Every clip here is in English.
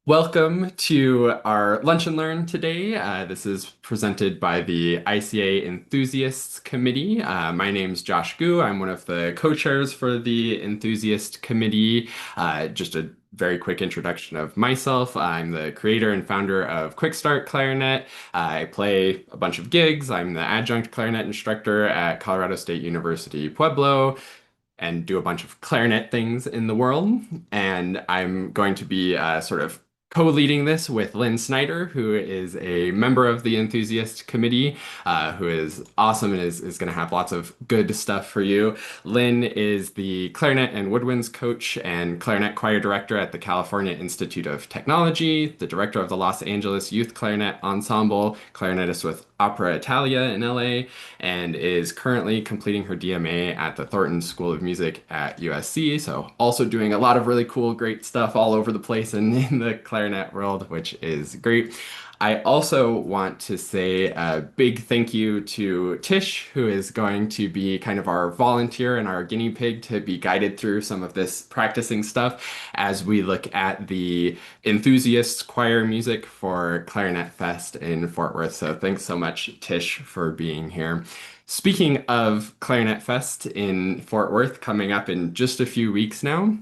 Welcome to our Lunch and Learn today. This is presented by the ICA Enthusiasts Committee. My name's Josh Gu. I'm one of the co-chairs for the Enthusiast Committee. Just a very quick introduction of myself. I'm the creator and founder of Quick Start Clarinet. I play a bunch of gigs. I'm the adjunct clarinet instructor at Colorado State University, Pueblo, and do a bunch of clarinet things in the world. And I'm going to be sort of co-leading this with Lynne Snyder, who is a member of the Enthusiast Committee, who is awesome and is going to have lots of good stuff for you. Lynne is the clarinet and woodwinds coach and clarinet choir director at the California Institute of Technology, the director of the Los Angeles Youth Clarinet Ensemble, clarinetist with Opera Italia in LA, and is currently completing her DMA at the Thornton School of Music at USC. So also doing a lot of really cool, great stuff all over the place in the clarinet world, which is great. I also want to say a big thank you to Tish, who is going to be kind of our volunteer and our guinea pig to be guided through some of this practicing stuff as we look at the enthusiasts choir music for Clarinet Fest in Fort Worth. So thanks so much, Tish, for being here. Speaking of Clarinet Fest in Fort Worth coming up in just a few weeks now,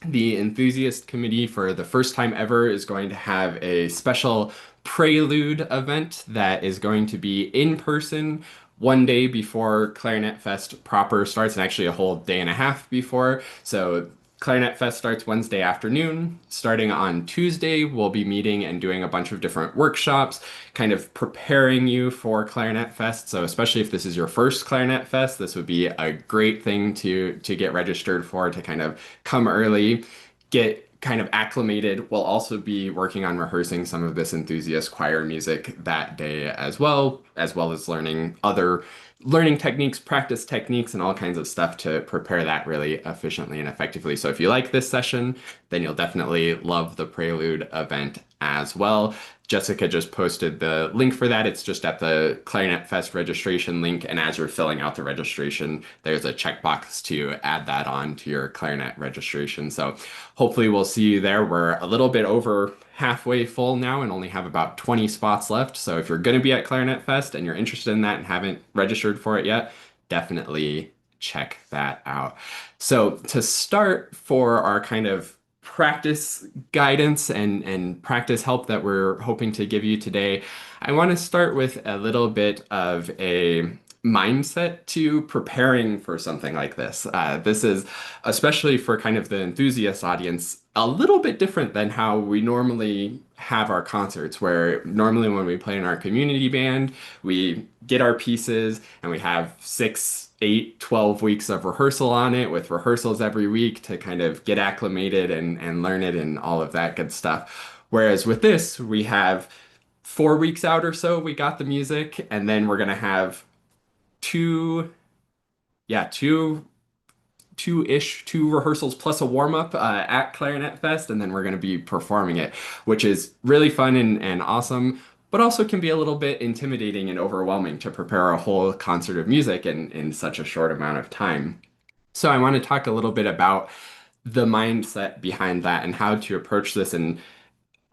the Enthusiast Committee, for the first time ever, is going to have a special prelude event that is going to be in person one day before Clarinet Fest proper starts, and actually a whole day and a half before. So Clarinet Fest starts Wednesday afternoon. Starting on Tuesday, we'll be meeting and doing a bunch of different workshops, kind of preparing you for Clarinet Fest. So especially if this is your first Clarinet Fest, this would be a great thing to get registered for, to kind of come early, get kind of acclimated. We'll also be working on rehearsing some of this enthusiast choir music that day as well as learning other learning techniques, practice techniques, and all kinds of stuff to prepare that really efficiently and effectively. So if you like this session, then you'll definitely love the Prelude event as well. Jessica just posted the link for that. It's just at the Clarinet Fest registration link. And as you're filling out the registration, there's a checkbox to add that on to your clarinet registration. So hopefully we'll see you there. We're a little bit over halfway full now and only have about 20 spots left. So if you're going to be at Clarinet Fest and you're interested in that and haven't registered for it yet, definitely check that out. So to start, for our kind of practice guidance and practice help that we're hoping to give you today, I want to start with a little bit of a mindset to preparing for something like this. This is, especially for kind of the enthusiast audience, a little bit different than how we normally have our concerts, where normally when we play in our community band, we get our pieces and we have 6, 8, 12 weeks of rehearsal on it, with rehearsals every week to kind of get acclimated and learn it and all of that good stuff. Whereas with this, we have 4 weeks out or so, we got the music, and then we're going to have two, yeah, two rehearsals plus a warm up at Clarinet Fest, and then we're going to be performing it, which is really fun and awesome, but also can be a little bit intimidating and overwhelming to prepare a whole concert of music in such a short amount of time. So I want to talk a little bit about the mindset behind that and how to approach this in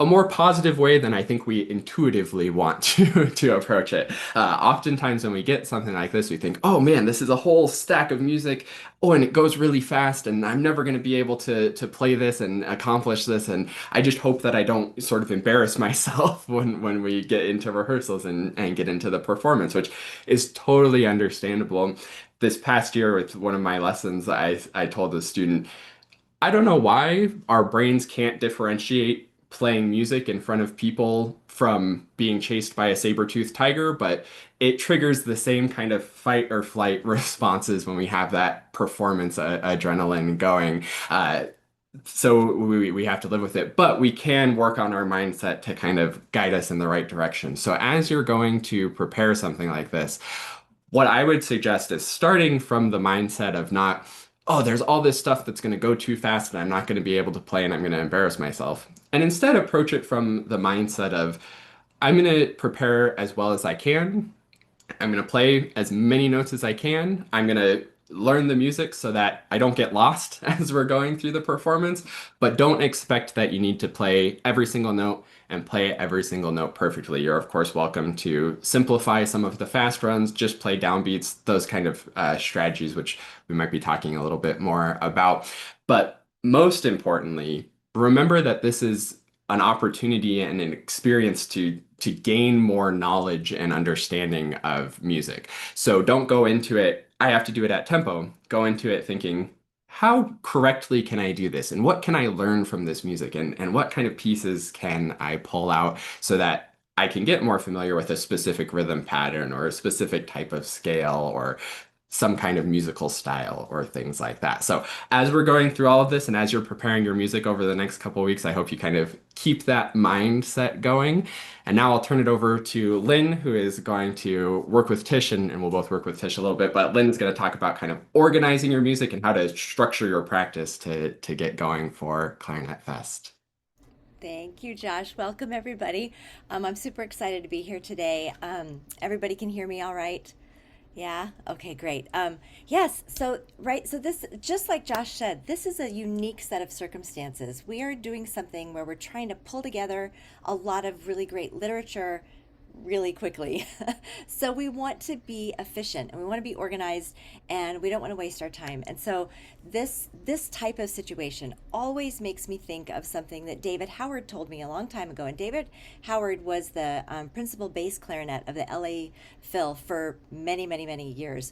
a more positive way than I think we intuitively want to approach it. Oftentimes when we get something like this, we think, oh man, this is a whole stack of music. Oh, and it goes really fast, and I'm never going to be able to play this and accomplish this. And I just hope that I don't sort of embarrass myself when we get into rehearsals and get into the performance, which is totally understandable. This past year with one of my lessons, I told the student, I don't know why our brains can't differentiate playing music in front of people from being chased by a saber-toothed tiger, but it triggers the same kind of fight or flight responses when we have that performance adrenaline going. So we have to live with it, but we can work on our mindset to kind of guide us in the right direction. So as you're going to prepare something like this, what I would suggest is starting from the mindset of not, oh, there's all this stuff that's going to go too fast and I'm not going to be able to play and I'm going to embarrass myself. And instead approach it from the mindset of, I'm going to prepare as well as I can. I'm going to play as many notes as I can. I'm going to learn the music so that I don't get lost as we're going through the performance, but don't expect that you need to play every single note and play every single note perfectly. You're, of course, welcome to simplify some of the fast runs, just play downbeats, those kind of strategies, which we might be talking a little bit more about. But most importantly, remember that this is an opportunity and an experience to gain more knowledge and understanding of music. So don't go into it, I have to do it at tempo. Go into it thinking, how correctly can I do this? And what can I learn from this music? And what kind of pieces can I pull out so that I can get more familiar with a specific rhythm pattern or a specific type of scale or some kind of musical style or things like that. So as we're going through all of this and as you're preparing your music over the next couple of weeks, I hope you kind of keep that mindset going. And now I'll turn it over to Lynn, who is going to work with Tish, and we'll both work with Tish a little bit. But Lynn's going to talk about kind of organizing your music and how to structure your practice to get going for Clarinet Fest. Thank you, Josh. Welcome, everybody. I'm super excited to be here today. Everybody can hear me all right? Yeah. Okay, great. Yes. So, right. So this, just like Josh said, this is a unique set of circumstances. We are doing something where we're trying to pull together a lot of really great literature really quickly. So we want to be efficient and we want to be organized and we don't want to waste our time. And so this type of situation always makes me think of something that David Howard told me a long time ago. And David Howard was the principal bass clarinet of the LA Phil for many, many, many years.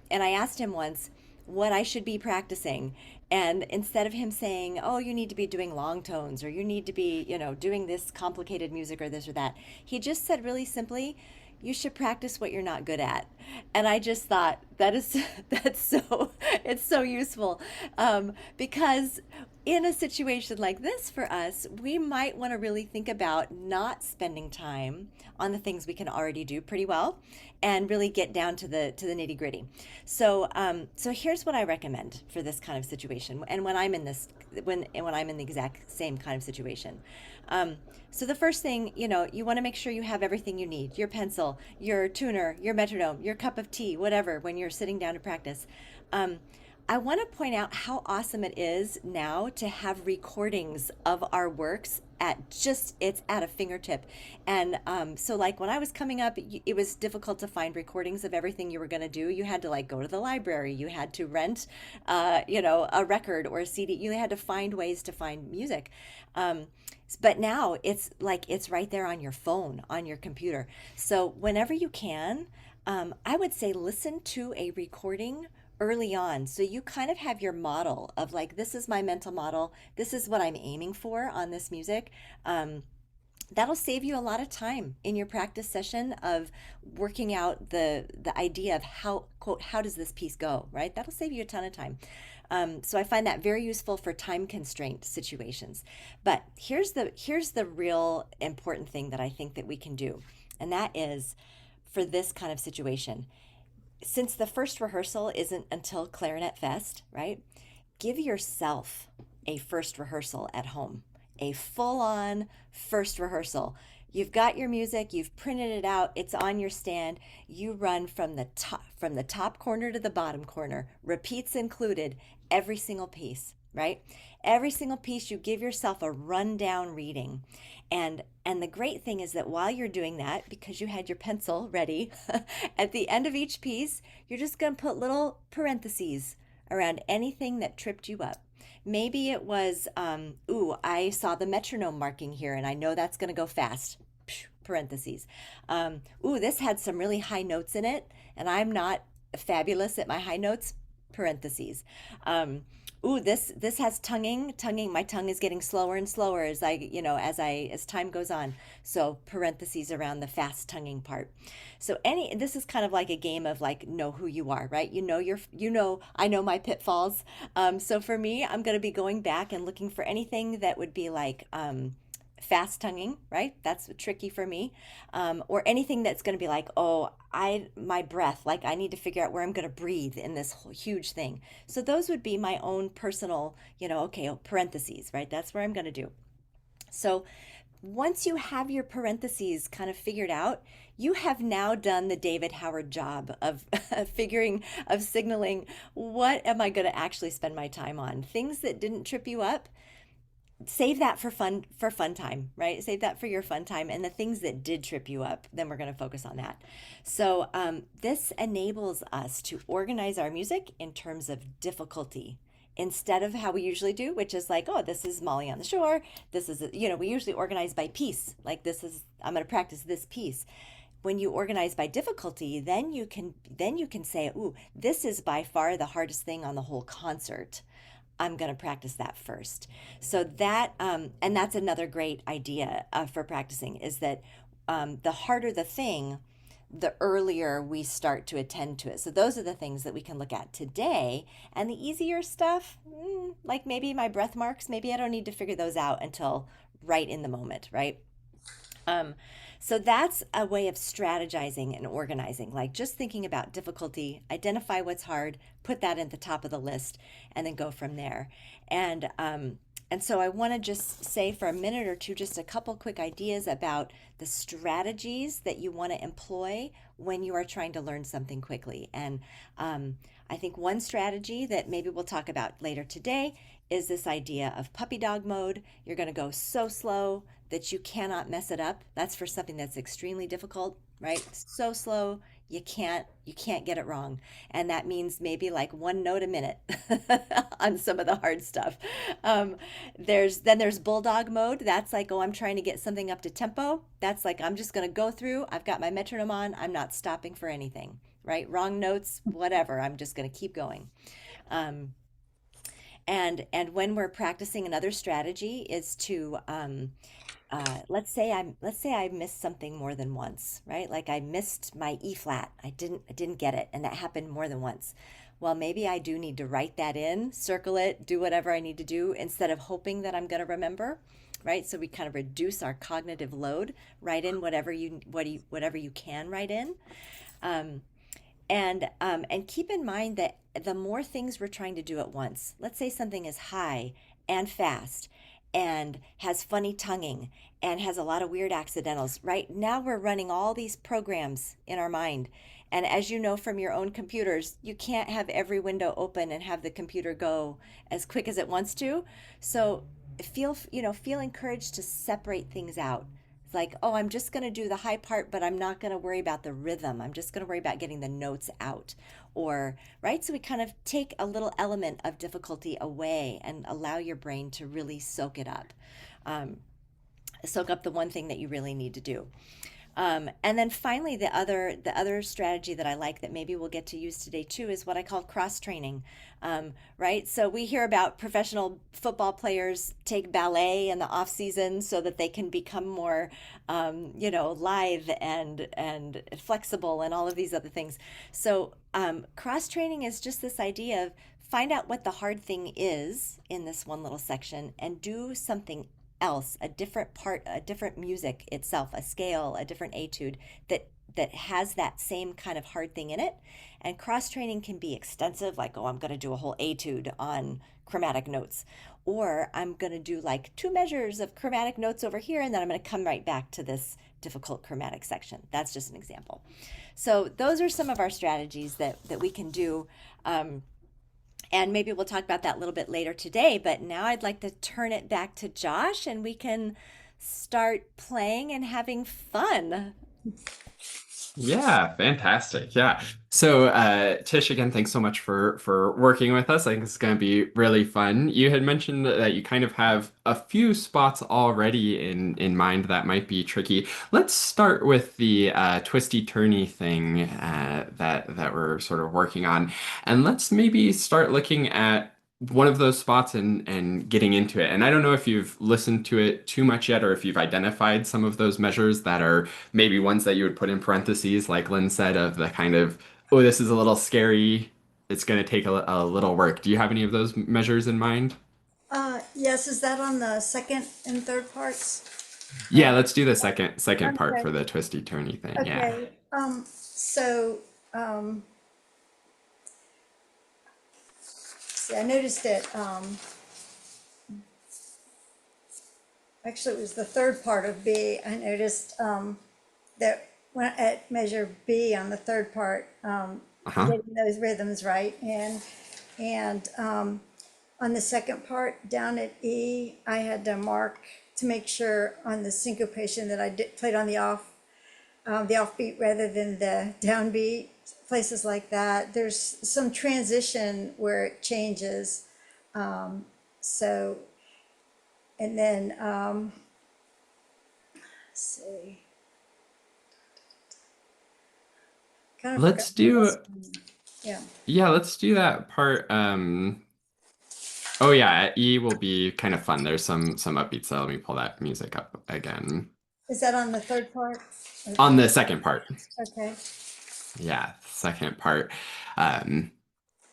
And I asked him once what I should be practicing. And instead of him saying, oh, you need to be doing long tones or you need to be, doing this complicated music or this or that, he just said really simply, you should practice what you're not good at. And I just thought that is that's so it's so useful because in a situation like this for us, we might want to really think about not spending time on the things we can already do pretty well and really get down to the nitty gritty. So here's what I recommend for this kind of situation. And when I'm in this, when I'm in the exact same kind of situation. So the first thing, you want to make sure you have everything you need, your pencil, your tuner, your metronome, your cup of tea, whatever, when you're sitting down to practice. I want to point out how awesome it is now to have recordings of our works it's at a fingertip. And so like when I was coming up, it was difficult to find recordings of everything you were going to do. You had to like go to the library, you had to rent a record or a CD. You had to find ways to find music. But now it's right there on your phone, on your computer. So whenever you can, I would say listen to a recording early on. So you kind of have your model of like, this is my mental model. This is what I'm aiming for on this music. That'll save you a lot of time in your practice session of working out the idea of how, quote, how does this piece go, right? That'll save you a ton of time. So I find that very useful for time constraint situations. But here's the real important thing that I think that we can do, and that is for this kind of situation. Since the first rehearsal isn't until Clarinet Fest, right? Give yourself a first rehearsal at home, a full on first rehearsal. You've got your music, you've printed it out, it's on your stand. You run from the top corner to the bottom corner, repeats included, every single piece, right? Every single piece you give yourself a rundown reading. And the great thing is that while you're doing that, because you had your pencil ready, at the end of each piece, you're just going to put little parentheses around anything that tripped you up. Maybe it was, I saw the metronome marking here and I know that's going to go fast. Parentheses. This had some really high notes in it and I'm not fabulous at my high notes. Parentheses. This has tonguing. My tongue is getting slower and slower as time goes on. So parentheses around the fast tonguing part. So this is kind of like a game of like know who you are, right? I know my pitfalls. So for me, I'm going to be going back and looking for anything that would be like fast tonguing, right? That's tricky for me. Or anything that's going to be like, my breath, like I need to figure out where I'm going to breathe in this whole huge thing. So those would be my own personal, parentheses, right? That's where I'm going to do. So once you have your parentheses kind of figured out, you have now done the David Howard job of of signaling, what am I going to actually spend my time on? Things that didn't trip you up, save that for fun time, right? Save that for your fun time. And the things that did trip you up, then we're going to focus on that. So this enables us to organize our music in terms of difficulty instead of how we usually do, which is like, oh, this is Molly on the Shore. This is, we usually organize by piece. Like this is, I'm going to practice this piece. When you organize by difficulty, then you can say, ooh, this is by far the hardest thing on the whole concert. I'm going to practice that first. So that, and that's another great idea for practicing, is that the harder the thing, the earlier we start to attend to it. So those are the things that we can look at today. And the easier stuff, like maybe my breath marks, maybe I don't need to figure those out until right in the moment, right? Um, so that's a way of strategizing and organizing, like just thinking about difficulty, identify what's hard, put that at the top of the list, and then go from there. And so I want to just say for a minute or two, just a couple quick ideas about the strategies that you want to employ when you are trying to learn something quickly. And I think one strategy that maybe we'll talk about later today is this idea of puppy dog mode. You're going to go so slow that you cannot mess it up. That's for something that's extremely difficult, right? So slow you can't get it wrong. And that means maybe like one note a minute on some of the hard stuff. There's bulldog mode. That's like, oh, I'm trying to get something up to tempo. That's like, I'm just going to go through. I've got my metronome on. I'm not stopping for anything, right? Wrong notes, whatever. I'm just going to keep going. Um, and when we're practicing, another strategy is to let's say I missed something more than once, right? Like I missed my E flat. I didn't get it, and that happened more than once. Well, maybe I do need to write that in, circle it, do whatever I need to do instead of hoping that I'm going to remember, right? So we kind of reduce our cognitive load. Write in whatever you can write in. Um, and keep in mind that the more things we're trying to do at once, let's say something is high and fast and has funny tonguing and has a lot of weird accidentals, right? Now we're running all these programs in our mind. And as you know from your own computers, you can't have every window open and have the computer go as quick as it wants to. So feel encouraged to separate things out. It's like, oh, I'm just going to do the high part, but I'm not going to worry about the rhythm. I'm just going to worry about getting the notes out. Or, right? So we kind of take a little element of difficulty away and allow your brain to really soak it up. Um, Soak up the one thing that you really need to do. And then finally, the other strategy that I like that maybe we'll get to use today too is what I call cross training, right? So we hear about professional football players take ballet in the off season so that they can become more, lithe and flexible and all of these other things. So cross training is just this idea of find out what the hard thing is in this one little section and do something else, a different part, a different music itself, a scale, a different etude that has that same kind of hard thing in it. And cross training can be extensive, like, oh, I'm going to do a whole etude on chromatic notes, or I'm going to do like two measures of chromatic notes over here, and then I'm going to come right back to this difficult chromatic section. That's just an example. So those are some of our strategies that we can do. And maybe we'll talk about that a little bit later today. But now I'd like to turn it back to Josh and we can start playing and having fun. Yeah, fantastic. Yeah. So, Tish, again, thanks so much for working with us. I think it's going to be really fun. You had mentioned that you kind of have a few spots already in mind that might be tricky. Let's start with the twisty turny thing that we're sort of working on, and let's maybe start looking at one of those spots and getting into it. And I don't know if you've listened to it too much yet, or if you've identified some of those measures that are maybe ones that you would put in parentheses, like Lynn said, of the kind of, oh, this is a little scary. It's going to take a little work. Do you have any of those measures in mind? Yes, is that on the second and third parts? Yeah, let's do the second part Okay, for the twisty turny thing. Yeah. okay. So, see, I noticed that, actually it was the third part of B. I noticed, that when at measure B on the third part, Uh-huh. getting those rhythms right. And on the second part down at E, I had to mark to make sure on the syncopation that played on the offbeat rather than the downbeat, places like that. There's some transition where it changes. So, and then, let's see, kind of forgot Let's the rest do of them. Yeah. Yeah, let's do that part. Oh yeah, E will be kind of fun. There's some upbeats, so let me pull that music up again. Is that on the third part? Or On the second part. okay. Yeah, second part. Um,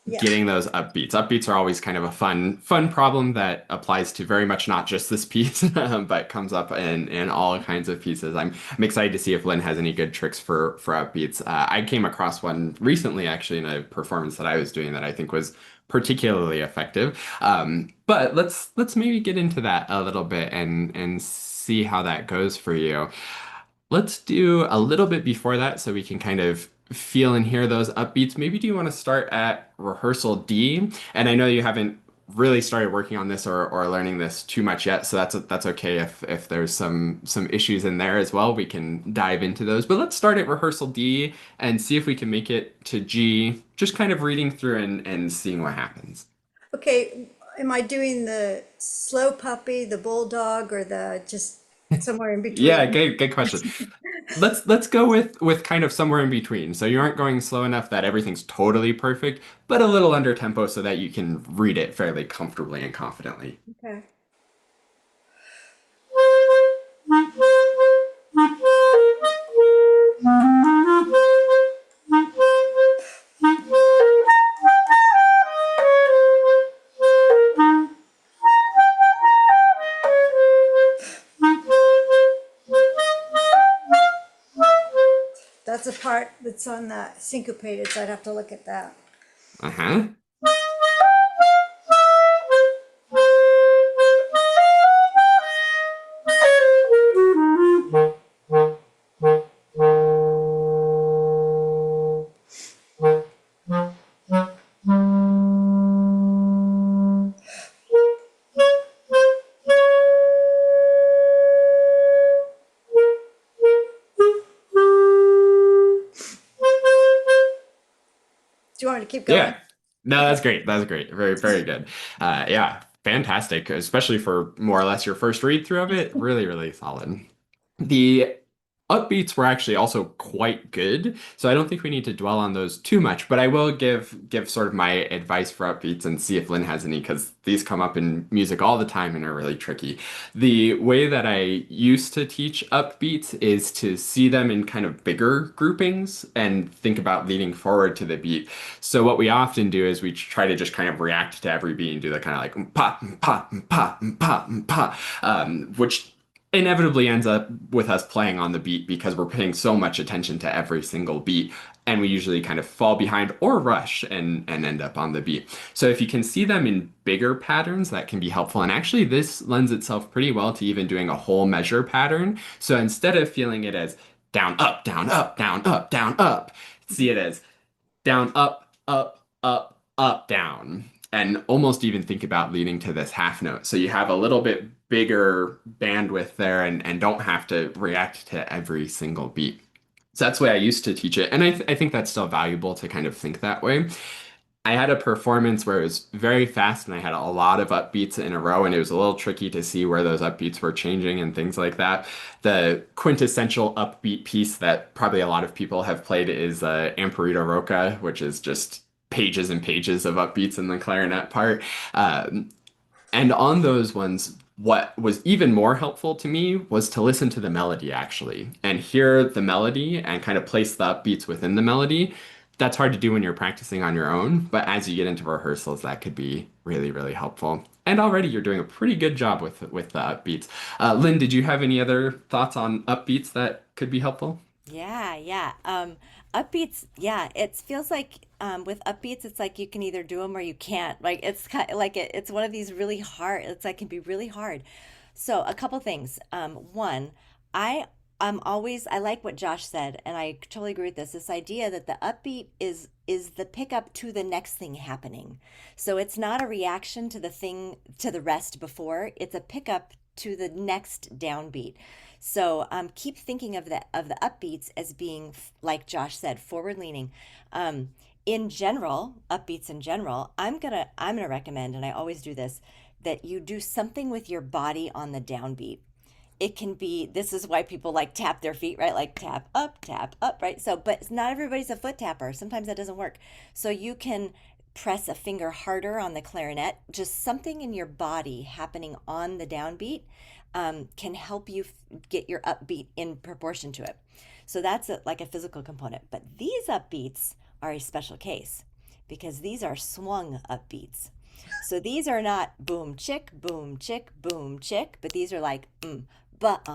Yeah. Getting those upbeats. Upbeats are always kind of a fun problem that applies to very much not just this piece, but comes up in all kinds of pieces. I'm excited to see if Lynn has any good tricks for upbeats. I came across one recently, actually, in a performance that I was doing that I think was particularly effective. But let's maybe get into that a little bit and see how that goes for you. Let's do a little bit before that so we can kind of feel and hear those upbeats. Maybe do you want to start at rehearsal D? And I know you haven't really started working on this or learning this too much yet, so that's okay if there's some issues in there as well. We can dive into those. But let's start at rehearsal D and see if we can make it to G, just kind of reading through and seeing what happens. Okay. Am I doing the slow puppy, the bulldog, or the just somewhere in Yeah, between? good question. Let's go with kind of somewhere in between. So you aren't going slow enough that everything's totally perfect, but a little under tempo so that you can read it fairly comfortably and confidently. Okay. That's a part that's on the syncopated, so I'd have to look at that. Uh-huh. Do you want me to keep going? Yeah. No, that's great. That's great. Very good. Yeah, fantastic, especially for more or less your first read through of it. Really solid. The upbeats were actually also quite good, so I don't think we need to dwell on those too much, but I will give sort of my advice for upbeats and see if Lynn has any, because these come up in music all the time and are really tricky. The way that I used to teach upbeats is to see them in kind of bigger groupings and think about leading forward to the beat. So what we often do is we try to just kind of react to every beat and do the kind of like pop, pop, pop, pop, pop, which inevitably ends up with us playing on the beat because we're paying so much attention to every single beat, and we usually kind of fall behind or rush and end up on the beat. So if you can see them in bigger patterns, that can be helpful. And actually this lends itself pretty well to even doing a whole measure pattern. So instead of feeling it as down up down up down up down up, see it as down, up, down, and almost even think about leading to this half note. So you have a little bit bigger bandwidth there and don't have to react to every single beat. So that's the way I used to teach it. And I think that's still valuable to kind of think that way. I had a performance where it was very fast and I had a lot of upbeats in a row, and it was a little tricky to see where those upbeats were changing and things like that. The quintessential upbeat piece that probably a lot of people have played is Amparita Roca, which is just pages and pages of upbeats in the clarinet part. Um, and on those ones, what was even more helpful to me was to listen to the melody actually and hear the melody and kind of place the upbeats within the melody. That's hard to do when you're practicing on your own, but as you get into rehearsals, that could be really helpful. And already you're doing a pretty good job with the upbeats. Lynn, did you have any other thoughts on upbeats that could be helpful? Yeah. Upbeats, yeah, it feels like with upbeats, it's like you can either do them or you can't. Like it's kind of like it's one of these really hard. It's like can be really hard. So a couple things. One, I I like what Josh said, and I totally agree with this. This idea that the upbeat is the pickup to the next thing happening. So it's not a reaction to the rest before. It's a pickup to the next downbeat. So keep thinking of the upbeats as being like Josh said, forward leaning. In general, upbeats in general, I'm gonna recommend, and I always do this, that you do something with your body on the downbeat. It can be, this is why people like tap their feet, right? Like tap up, right? So but not everybody's a foot tapper. Sometimes that doesn't work. So you can press a finger harder on the clarinet. Just something in your body happening on the downbeat can help you get your upbeat in proportion to it. So that's like a physical component. But these upbeats are a special case because these are swung upbeats. So these are not boom chick, boom chick, boom chick, but these are like but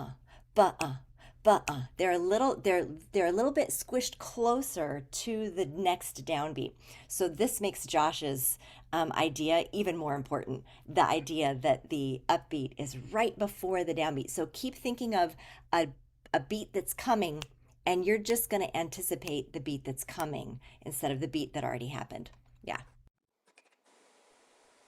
but but. They're a little bit squished closer to the next downbeat. So this makes Josh's idea even more important. The idea that the upbeat is right before the downbeat. So keep thinking of a a beat that's coming, and you're just going to anticipate the beat that's coming instead of the beat that already happened. Yeah.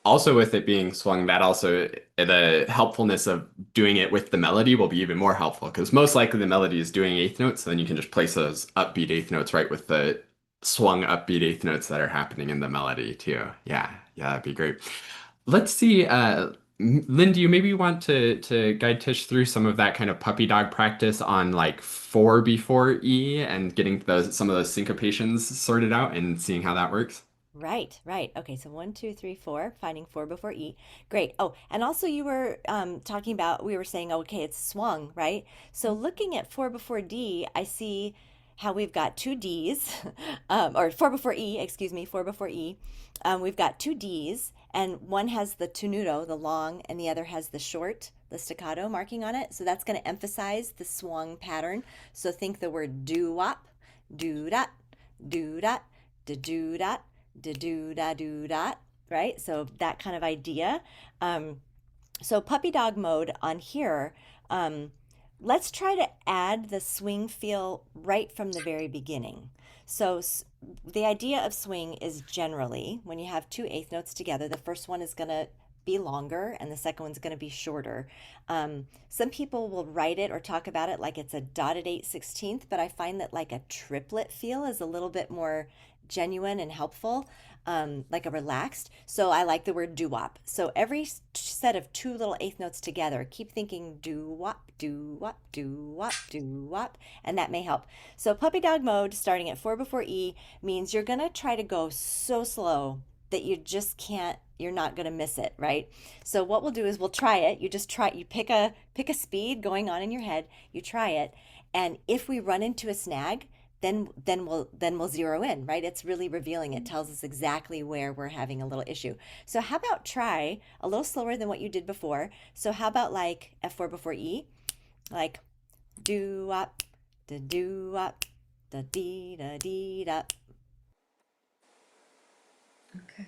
Also, with it being swung, that also the helpfulness of doing it with the melody will be even more helpful because most likely the melody is doing eighth notes, so then you can just place those upbeat eighth notes right with the swung upbeat eighth notes that are happening in the melody too. Yeah, that'd be great. Let's see, Lynn, do you maybe want to guide Tish through some of that kind of puppy dog practice on like four before E and getting those some of those syncopations sorted out and seeing how that works? Right, right. Okay, so one, two, three, four, finding four before E. Great. Oh, and also you were talking about, we were saying, okay, it's swung, right? So looking at four before D, I see how we've got two Ds, or four before E, excuse me, four before E. We've got two Ds, and one has the tenuto, the long, and the other has the short, the staccato marking on it. So that's going to emphasize the swung pattern. So think the word do-wop, do-dot, do-dot, da-do-dot, da do da do dot, right? So that kind of idea. So puppy dog mode on here. Um, let's try to add the swing feel right from the very beginning. So the idea of swing is generally when you have two eighth notes together, the first one is going to be longer and the second one's going to be shorter. Some people will write it or talk about it like it's a dotted 8/16, but I find that like a triplet feel is a little bit more genuine and helpful, like a relaxed. So I like the word doo wop. So every set of two little eighth notes together, keep thinking doo wop, doo wop, doo wop, doo wop, and that may help. So puppy dog mode starting at four before E means you're going to try to go so slow that you just can't, you're not going to miss it, right? So what we'll do is we'll try it. You just try, you pick a speed going on in your head, you try it, and if we run into a snag, then we'll zero in, right? It's really revealing. It tells us exactly where we're having a little issue. So how about try a little slower than what you did before? So how about like F4 before E, like do up, da do up, da dee da dee da. Okay.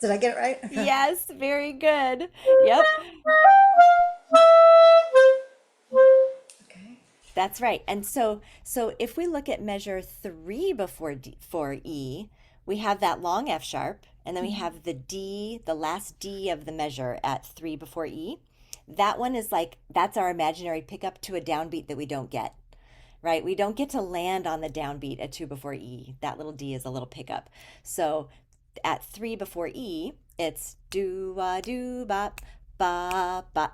Did I get it right? Okay. Yes, very good. Yep. Okay. That's right. And so if we look at measure three before for E, we have that long F sharp, and then we have the D, the last D of the measure at three before E. That one is like that's our imaginary pickup to a downbeat that we don't get, right? We don't get to land on the downbeat at two before E. That little D is a little pickup. So at three before E, it's do bop ba ba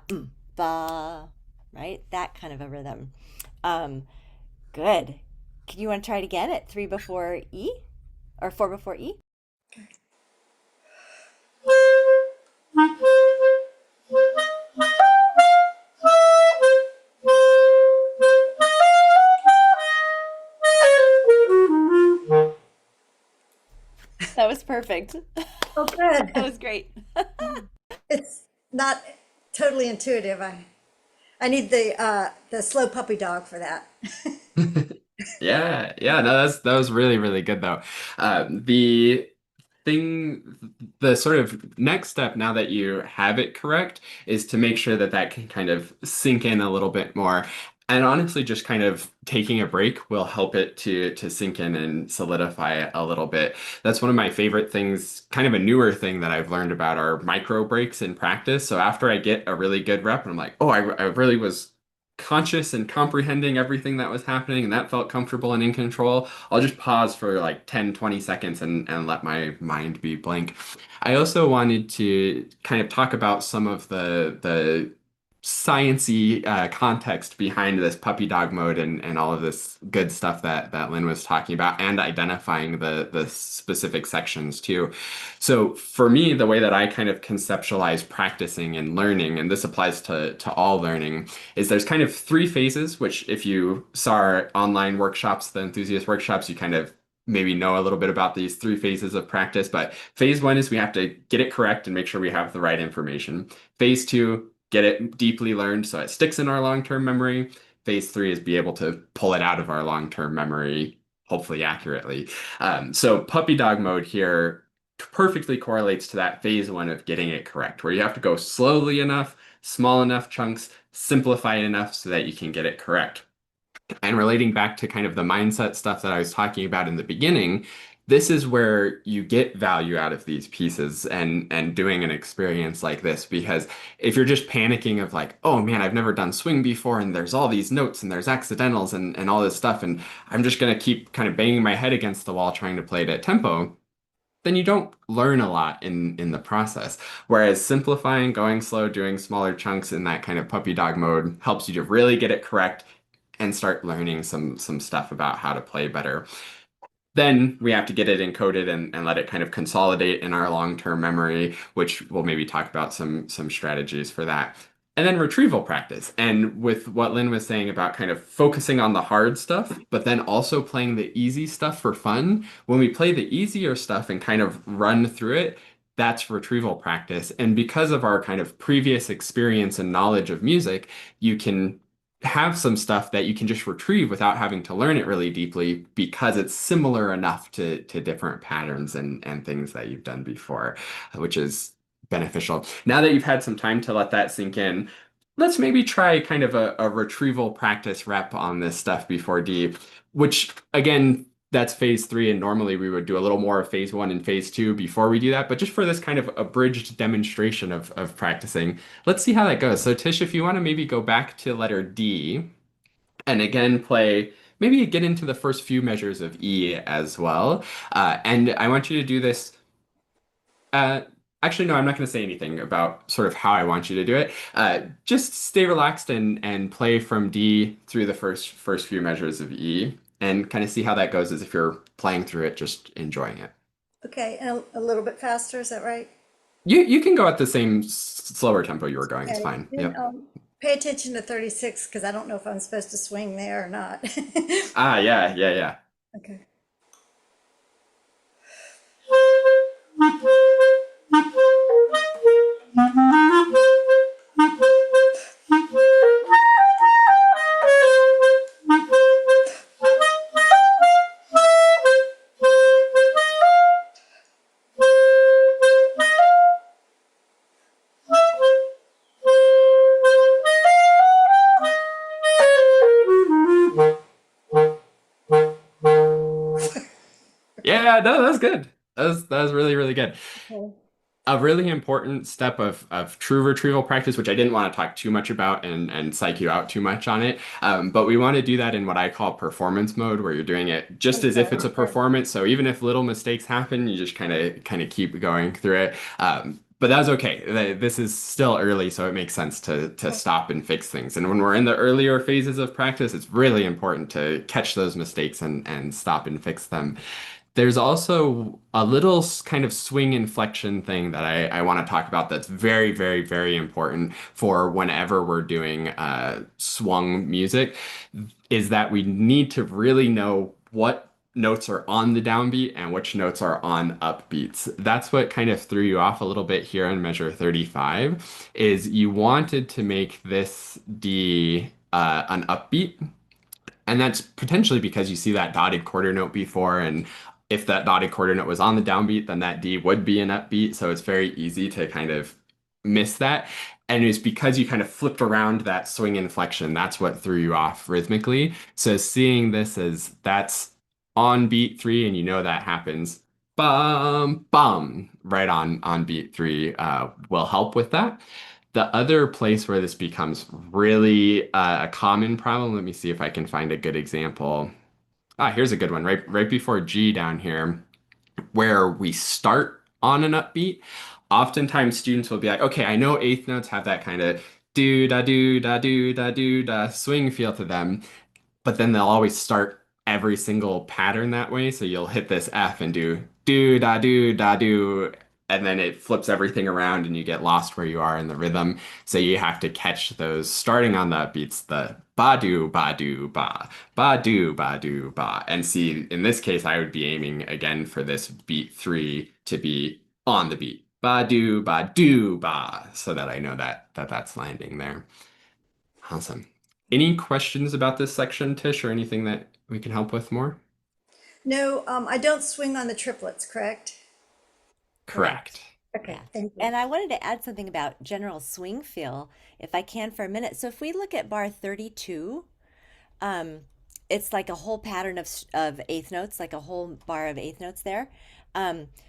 ba, right? That kind of a rhythm. Um, good. Can you want to try it again at three before E or four before E? That was perfect. Oh, That good. was great. It's not totally intuitive. I need the slow puppy dog for that. Yeah, no, that was really, really good though. The thing, the sort of next step now that you have it correct is to make sure that that can kind of sink in a little bit more. And honestly, just kind of taking a break will help it to sink in and solidify it a little bit. That's one of my favorite things, kind of a newer thing that I've learned about are micro breaks in practice. So after I get a really good rep, and I'm like, oh, I really was conscious and comprehending everything that was happening and that felt comfortable and in control, I'll just pause for like 10, 20 seconds and let my mind be blank. I also wanted to kind of talk about some of the sciency context behind this puppy dog mode and all of this good stuff that Lynn was talking about and identifying the specific sections too. So for me, the way that I kind of conceptualize practicing and learning, and this applies to all learning, is there's kind of three phases, which if you saw our online workshops, the enthusiast workshops, you kind of maybe know a little bit about these three phases of practice. But phase one is we have to get it correct and make sure we have the right information. Phase two, get it deeply learned so it sticks in our long-term memory. Phase three is be able to pull it out of our long-term memory, hopefully accurately. So puppy dog mode here perfectly correlates to that phase one of getting it correct, where you have to go slowly enough, small enough chunks, simplify it enough so that you can get it correct. And relating back to kind of the mindset stuff that I was talking about in the beginning, this is where you get value out of these pieces and doing an experience like this. Because if you're just panicking of like, oh man, I've never done swing before, and there's all these notes and there's accidentals and all this stuff, and I'm just gonna keep kind of banging my head against the wall trying to play it at tempo, then you don't learn a lot in the process. Whereas simplifying, going slow, doing smaller chunks in that kind of puppy dog mode helps you to really get it correct and start learning some stuff about how to play better. Then we have to get it encoded and let it kind of consolidate in our long-term memory, which we'll maybe talk about some strategies for that. And then retrieval practice. And with what Lynn was saying about kind of focusing on the hard stuff, but then also playing the easy stuff for fun. When we play the easier stuff and kind of run through it, that's retrieval practice. And because of our kind of previous experience and knowledge of music, you can have some stuff that you can just retrieve without having to learn it really deeply because it's similar enough to different patterns and things that you've done before, which is beneficial. Now that you've had some time to let that sink in, let's maybe try kind of a retrieval practice rep on this stuff before D, which again, that's phase three. And normally we would do a little more of phase one and phase two before we do that. But just for this kind of abridged demonstration of practicing, let's see how that goes. So Tish, if you want to maybe go back to letter D and again play, maybe get into the first few measures of E as well. And I want you to do this. Uh, Actually, no, I'm not going to say anything about sort of how I want you to do it. Just stay relaxed and play from D through the first few measures of E and kind of see how that goes as if you're playing through it, just enjoying it. Okay, and a little bit faster, is that right? You can go at the same slower tempo you were going. It's Okay, fine. then Yep. pay attention to 36 because I don't know if I'm supposed to swing there or not. Ah, yeah. Okay. Yeah, no, that was good. That was really, really good. Okay. A really important step of true retrieval practice, which I didn't want to talk too much about and psych you out too much on it. But we want to do that in what I call performance mode, where you're doing it just I'm as if it's a sorry. performance. So even if little mistakes happen, you just kind of keep going through it. But that's okay. This is still early, so it makes sense to Okay. stop and fix things. And when we're in the earlier phases of practice, it's really important to catch those mistakes and stop and fix them. There's also a little kind of swing inflection thing that I want to talk about that's very, very, very important for whenever we're doing swung music, is that we need to really know what notes are on the downbeat and which notes are on upbeats. That's what kind of threw you off a little bit here in measure 35, is you wanted to make this D an upbeat. And that's potentially because you see that dotted quarter note before, and if that dotted quarter note was on the downbeat, then that D would be an upbeat. So it's very easy to kind of miss that. And it's because you kind of flipped around that swing inflection. That's what threw you off rhythmically. So seeing this as that's on beat three, and you know that happens, bum, bum, right on beat three will help with that. The other place where this becomes really a common problem, let me see if I can find a good example. Here's a good one, right before G down here, where we start on an upbeat. Oftentimes students will be like, okay, I know eighth notes have that kind of do da do da do da do da swing feel to them, but then they'll always start every single pattern that way. So you'll hit this F and do da do, and then it flips everything around and you get lost where you are in the rhythm. So you have to catch those starting on the beats, the ba do ba do ba. And see, in this case, I would be aiming again for this beat three to be on the beat. Ba do ba, so that I know that's landing there. Awesome. Any questions about this section, Tish, or anything that we can help with more? No, I don't swing on the triplets, correct? Correct. Correct. Okay, Yeah. thank you. And I wanted to add something about general swing feel, if I can, for a minute. So if we look at bar 32, um, it's like a whole pattern of eighth notes, like a whole bar of eighth notes there.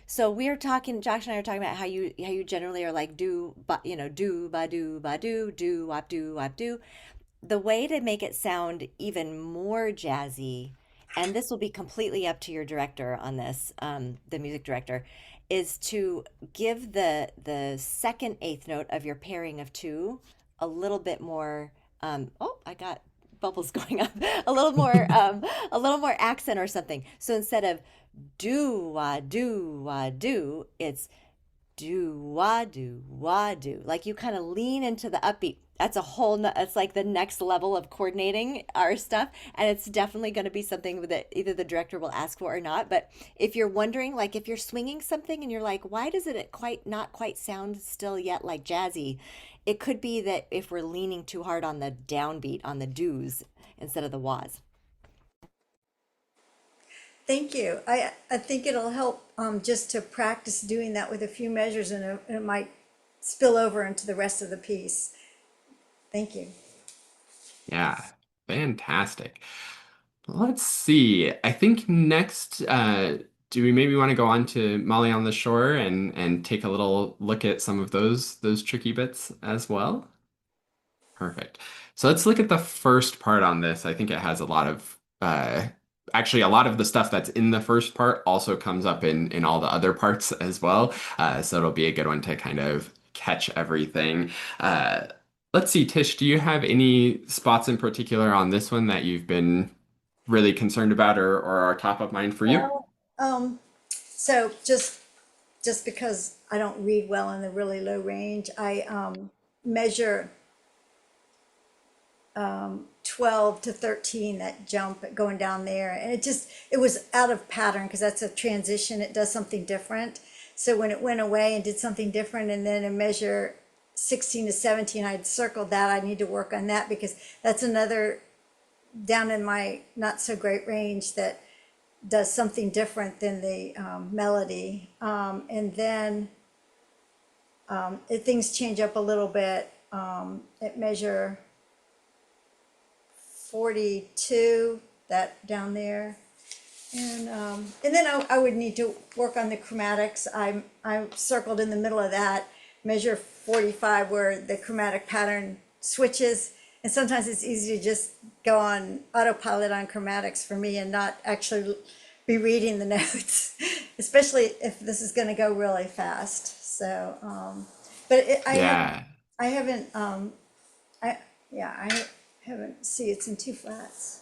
So we are talking, Josh and I are talking about how you generally are like do, but do ba do wop do. The way to make it sound even more jazzy, and this will be completely up to your director on this, the music director, is to give the second eighth note of your pairing of two a little bit more. Oh, I got bubbles going up. A little more accent or something. So instead of do, it's do wah do, like you kind of lean into the upbeat. That's a whole that's like the next level of coordinating our stuff, and it's definitely going to be something that either the director will ask for or not. But if you're wondering, like if you're swinging something and you're like, why does it quite not quite sound still yet like jazzy, it could be that if we're leaning too hard on the downbeat, on the do's instead of the wahs. Thank you. I think it'll help just to practice doing that with a few measures, and it might spill over into the rest of the piece. Thank you. Yeah, fantastic. Let's see. I think next, do we maybe want to go on to Molly on the Shore and take a little look at some of those tricky bits as well? Perfect. So let's look at the first part on this. I think it has a lot of actually a lot of the stuff that's in the first part also comes up in all the other parts as well. So it'll be a good one to kind of catch everything. Uh, let's see, Tish, do you have any spots in particular on this one that you've been really concerned about or are top of mind for you? Well, so just because I don't read well in the really low range, I measure 12 to 13, that jump going down there, and it was out of pattern because that's a transition. It does something different. So when it went away and did something different, and then in measure 16 to 17, I'd circled that. I need to work on that because that's another down in my not so great range that does something different than the melody. And then things change up a little bit at measure 42, that down there. And then I would need to work on the chromatics. I circled in the middle of that, measure 45, where the chromatic pattern switches. And sometimes it's easy to just go on autopilot on chromatics for me and not actually be reading the notes, especially if this is going to go really fast. So, but Yeah. I haven't, I, yeah, I haven't, see, it's in two flats.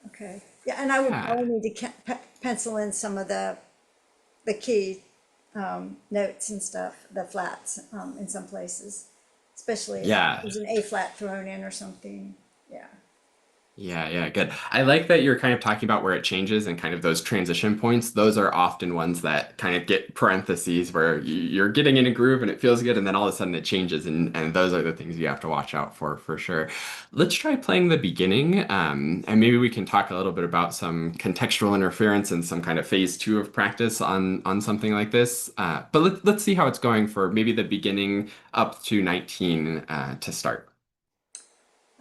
Okay. Yeah, and I Yeah. would need to pencil in some of the key notes and stuff, the flats in some places, especially if Yeah. there's an A flat thrown in or something. Yeah. Yeah, yeah, good. I like that you're kind of talking about where it changes and kind of those transition points. Those are often ones that kind of get parentheses where you're getting in a groove and it feels good, and then all of a sudden it changes, and those are the things you have to watch out for sure. Let's try playing the beginning, and maybe we can talk a little bit about some contextual interference and some kind of phase two of practice on something like this. But let's see how it's going for maybe the beginning up to 19 to start.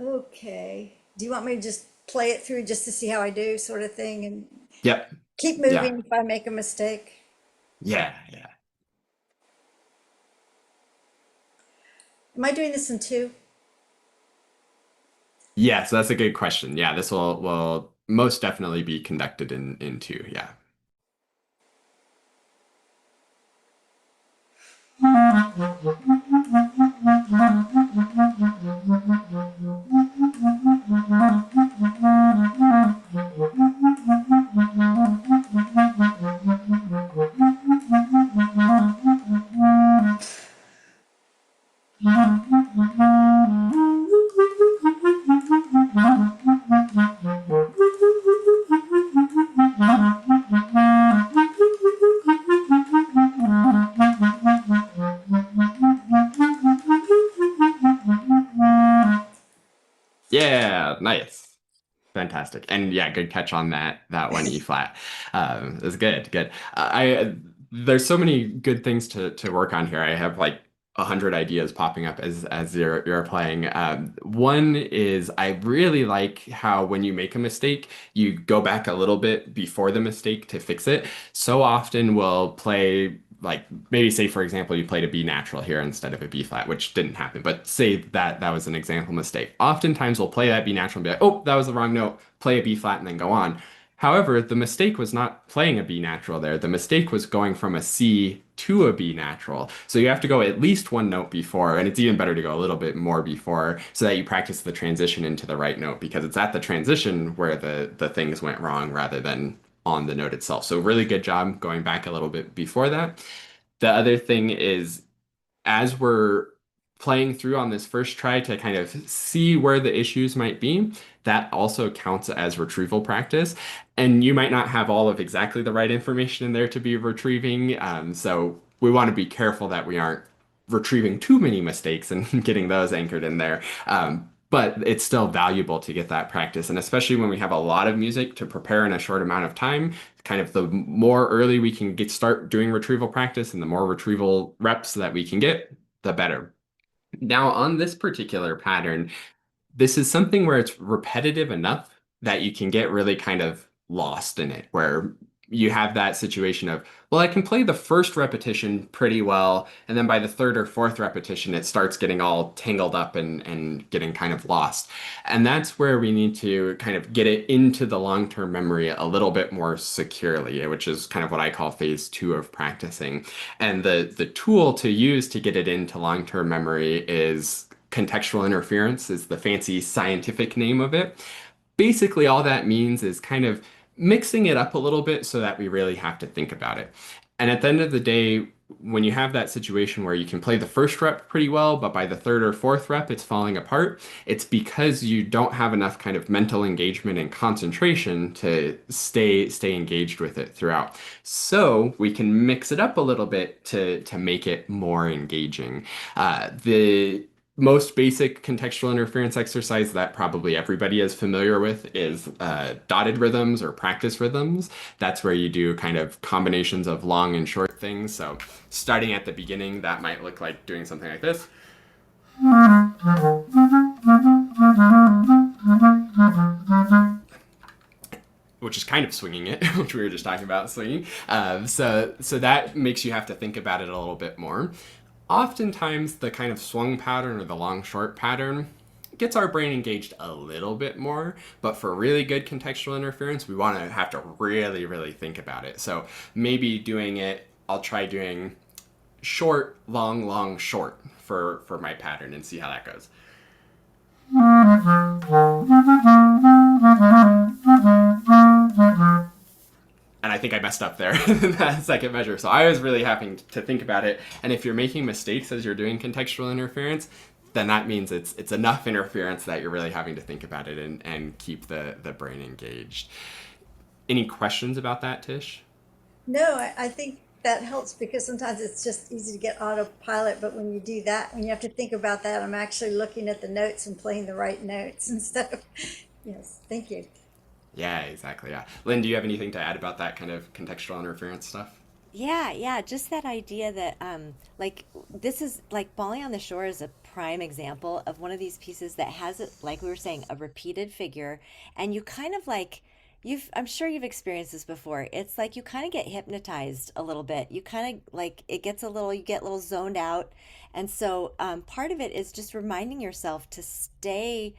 Okay. Do you want me to just play it through just to see how I do, sort of thing, and Yep. keep Yeah. moving if I make a mistake? Yeah. Yeah. Am I doing this in two? Yes, that's a good question. Yeah, this will most definitely be conducted in two. Yeah. Yeah, nice. Fantastic. And yeah, good catch on that one E flat. That's good, good. There's so many good things to work on here. I have like 100 ideas popping up as you're playing. One is I really like how when you make a mistake, you go back a little bit before the mistake to fix it. So often we'll play like maybe say for example you played a B natural here instead of a B flat, which didn't happen, but say that that was an example mistake. Oftentimes we'll play that B natural and be like, oh, that was the wrong note, play a B flat and then go on. However, the mistake was not playing a B natural there. The mistake was going from a C to a B natural. So you have to go at least one note before, and it's even better to go a little bit more before so that you practice the transition into the right note because it's at the transition where the things went wrong rather than on the note itself. So really good job going back a little bit before that. The other thing is as we're playing through on this first try to kind of see where the issues might be, that also counts as retrieval practice. And you might not have all of exactly the right information in there to be retrieving. So we want to be careful that we aren't retrieving too many mistakes and getting those anchored in there. But it's still valuable to get that practice. And especially when we have a lot of music to prepare in a short amount of time, kind of the more early we can start doing retrieval practice and the more retrieval reps that we can get, the better. Now, on this particular pattern, this is something where it's repetitive enough that you can get really kind of lost in it, where you have that situation of, well, I can play the first repetition pretty well, and then by the third or fourth repetition, it starts getting all tangled up and getting kind of lost. And that's where we need to kind of get it into the long-term memory a little bit more securely, which is kind of what I call phase two of practicing. And the tool to use to get it into long-term memory is contextual interference is the fancy scientific name of it. Basically, all that means is kind of mixing it up a little bit so that we really have to think about it. And at the end of the day, when you have that situation where you can play the first rep pretty well, but by the third or fourth rep it's falling apart, it's because you don't have enough kind of mental engagement and concentration to stay engaged with it throughout. So we can mix it up a little bit to make it more engaging. The most basic contextual interference exercise that probably everybody is familiar with is dotted rhythms or practice rhythms. That's where you do kind of combinations of long and short things. So starting at the beginning, that might look like doing something like this, which is kind of swinging it, which we were just talking about swinging. So that makes you have to think about it a little bit more. Oftentimes, the kind of swung pattern or the long short pattern gets our brain engaged a little bit more, but for really good contextual interference, we want to have to really think about it. So maybe doing it, I'll try doing short, long, long, short for my pattern and see how that goes. And I think I messed up there in that second measure. So I was really having to think about it. And if you're making mistakes as you're doing contextual interference, then that means it's enough interference that you're really having to think about it and keep the brain engaged. Any questions about that, Tish? No, I think that helps because sometimes it's just easy to get autopilot, but when you do that, when you have to think about that, I'm actually looking at the notes and playing the right notes instead of, yes, thank you. Yeah, exactly. Yeah. Lynn, do you have anything to add about that kind of contextual interference stuff? Yeah, yeah, just that idea that like this is like Molly on the Shore is a prime example of one of these pieces that has it, like we were saying, a repeated figure, and you kind of like I'm sure you've experienced this before. It's like you kind of get hypnotized a little bit. You kind of like it gets a little, you get a little zoned out. And so part of it is just reminding yourself to stay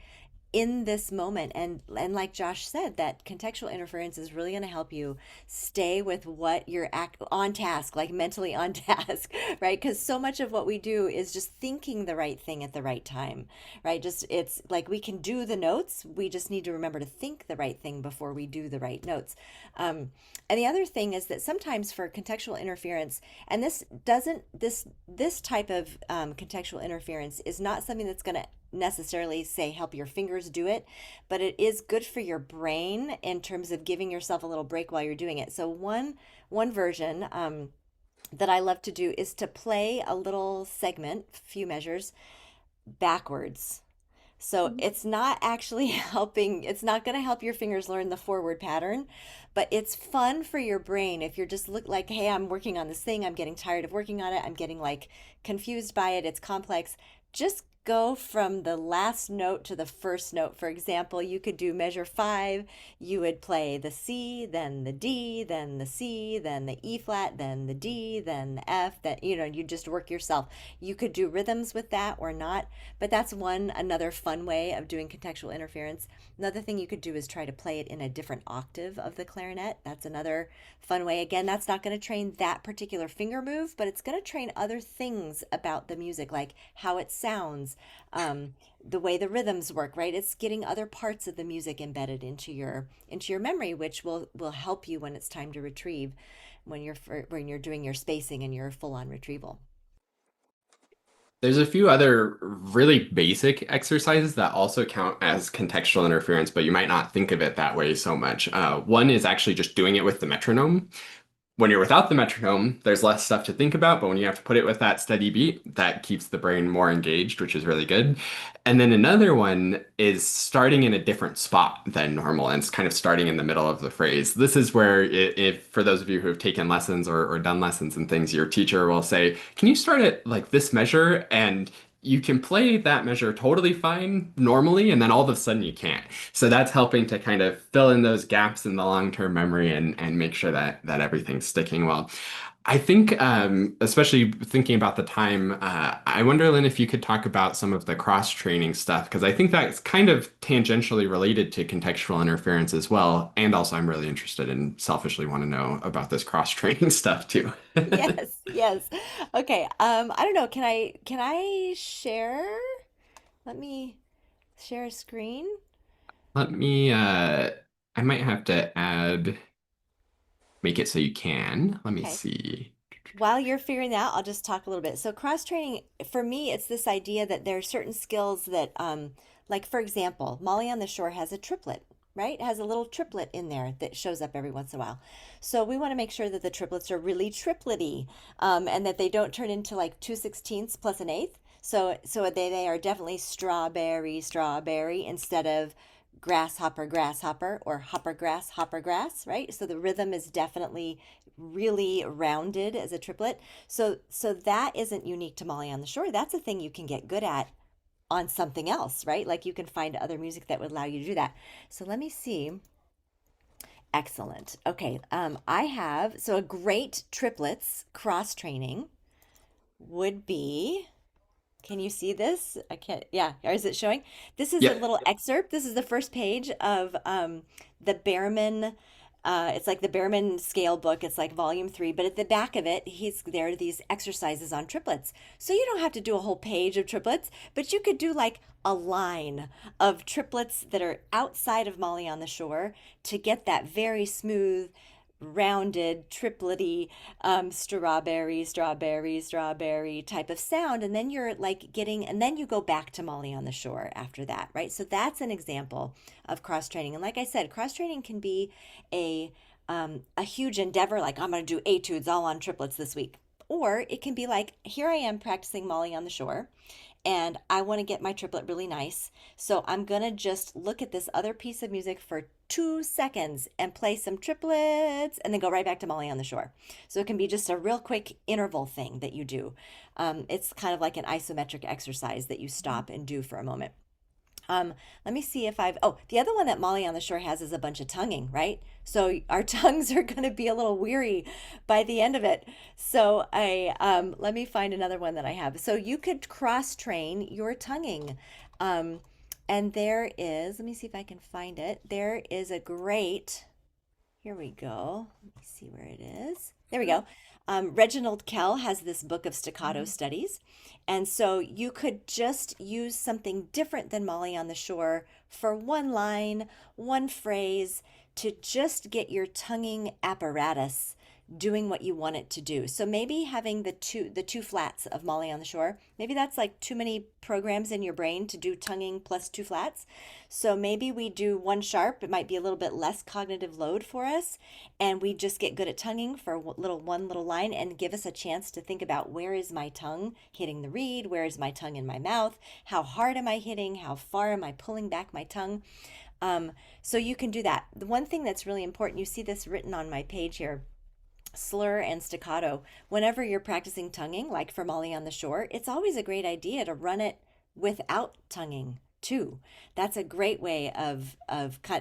in this moment, and like Josh said, that contextual interference is really going to help you stay with what you're on task, like mentally on task, right? Because so much of what we do is just thinking the right thing at the right time, right? Just it's like we can do the notes, we just need to remember to think the right thing before we do the right notes. And the other thing is that sometimes for contextual interference, and this doesn't this type of contextual interference is not something that's going to necessarily say help your fingers do it, but it is good for your brain in terms of giving yourself a little break while you're doing it. So one version that I love to do is to play a little segment, few measures, backwards. So it's not actually helping, it's not going to help your fingers learn the forward pattern, but it's fun for your brain if you're just look like, hey, I'm working on this thing, I'm getting tired of working on it, I'm getting like confused by it, it's complex. Just go from the last note to the first note. For example, you could do measure 5, you would play the C, then the D, then the C, then the E flat, then the D, then the F, that you just work yourself. You could do rhythms with that or not, but that's another fun way of doing contextual interference. Another thing you could do is try to play it in a different octave of the clarinet. That's another fun way. Again, that's not going to train that particular finger move, but it's going to train other things about the music, like how it sounds, the way the rhythms work, right? It's getting other parts of the music embedded into your memory, which will help you when it's time to retrieve, when you're doing your spacing and your full on retrieval. There's a few other really basic exercises that also count as contextual interference, but you might not think of it that way so much. One is actually just doing it with the metronome. When you're without the metronome, there's less stuff to think about, but when you have to put it with that steady beat, that keeps the brain more engaged, which is really good. And then another one is starting in a different spot than normal, and it's kind of starting in the middle of the phrase. This is where, if for those of you who have taken lessons or done lessons and things, your teacher will say, "Can you start at like this measure?" And you can play that measure totally fine normally, and then all of a sudden you can't. So that's helping to kind of fill in those gaps in the long-term memory and make sure that everything's sticking well. I think, especially thinking about the time, I wonder, Lynn, if you could talk about some of the cross-training stuff, because I think that's kind of tangentially related to contextual interference as well. And also, I'm really interested and selfishly want to know about this cross-training stuff too. Yes, yes. Okay. I don't know. Can I share? Let me share a screen. Let me, I might have to make it so you can. Let me Okay. see. While you're figuring that out, I'll just talk a little bit. So cross training, for me, it's this idea that there are certain skills that, like for example, Molly on the Shore has a triplet, right? It has a little triplet in there that shows up every once in a while. So we want to make sure that the triplets are really triplety, and that they don't turn into like 2/16 plus an eighth. So they are definitely strawberry, strawberry instead of grasshopper, grasshopper, or hopper, grass, right? So the rhythm is definitely really rounded as a triplet. So that isn't unique to Molly on the Shore. That's a thing you can get good at on something else, right? Like you can find other music that would allow you to do that. So let me see. Excellent. Okay. I have so a great triplets cross training would be. Can you see this? I can't. Yeah, or is it showing? This is a Yep. little excerpt. This is the first page of the Behrman. It's like the Behrman scale book. It's like volume 3, but at the back of it, there are these exercises on triplets. So you don't have to do a whole page of triplets, but you could do like a line of triplets that are outside of Molly on the Shore to get that very smooth, rounded, triplety, strawberry, strawberry, strawberry type of sound. And then you're like getting, and then you go back to Molly on the Shore after that, right? So that's an example of cross training. And like I said, cross training can be a a huge endeavor, like I'm going to do etudes all on triplets this week. Or it can be like, here I am practicing Molly on the Shore, and I want to get my triplet really nice. So I'm going to just look at this other piece of music for 2 seconds and play some triplets and then go right back to Molly on the Shore. So it can be just a real quick interval thing that you do. It's kind of like an isometric exercise that you stop and do for a moment. Let me see if the other one that Molly on the Shore has is a bunch of tonguing, right? So our tongues are going to be a little weary by the end of it. So let me find another one that I have. So you could cross train your tonguing. Um, and there is, let me see if I can find it. There is a great, here we go. Let me see where it is. There we go. Reginald Kell has this book of staccato studies. And so you could just use something different than Molly on the Shore for one line, one phrase to just get your tonguing apparatus doing what you want it to do. So maybe having the two flats of Molly on the Shore, maybe that's like too many programs in your brain to do tonguing plus two flats. So maybe we do one sharp. It might be a little bit less cognitive load for us, and we just get good at tonguing for one little line and give us a chance to think about, where is my tongue hitting the reed? Where is my tongue in my mouth? How hard am I hitting? How far am I pulling back my tongue? Um, so you can do that. The one thing that's really important, you see this written on my page here, slur and staccato. Whenever you're practicing tonguing, like for Molly on the Shore, it's always a great idea to run it without tonguing too. That's a great way of